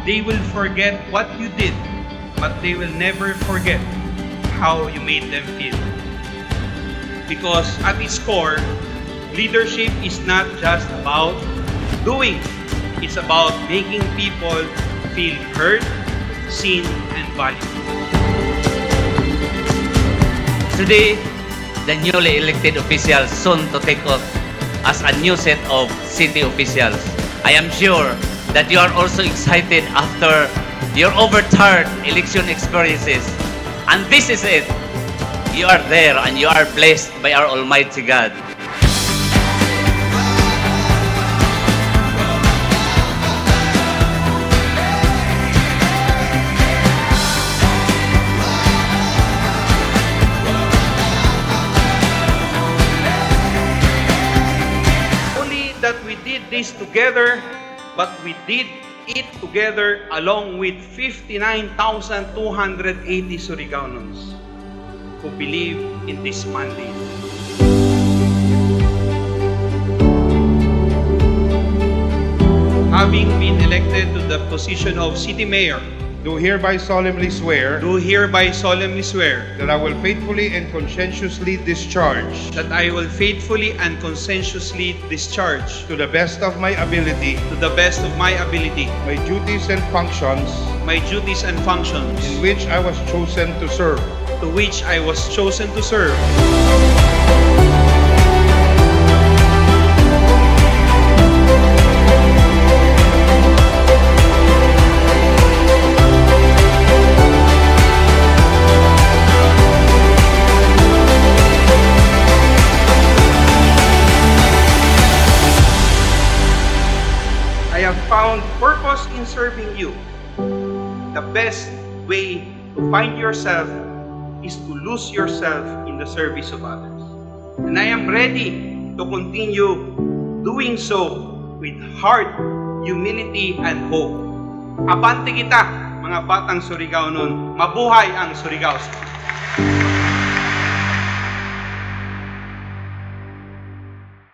They will forget what you did, but they will never forget how you made them feel. Because at its core, leadership is not just about doing. It's about making people feel heard, seen, and valued. Today, the newly elected officials soon to take off as a new set of city officials. I am sure that you are also excited after your overturned election experiences. And this is it. You are there and you are blessed by our Almighty God. Only that we did this together, but we did it together along with 59,280 Surigaonons who believe in this mandate. Having been elected to the position of City Mayor, do hereby solemnly swear that that I will faithfully and conscientiously discharge I will faithfully and conscientiously discharge to the best of my ability to the best of my ability my duties and functions my duties and functions in which I was chosen to serve. to which I was chosen to serve. I have found purpose in serving you. The best way to find yourself is to lose yourself in the service of others. And I am ready to continue doing so with heart, humility, and hope. Abante kita, mga batang Surigaonon. Mabuhay ang Surigao.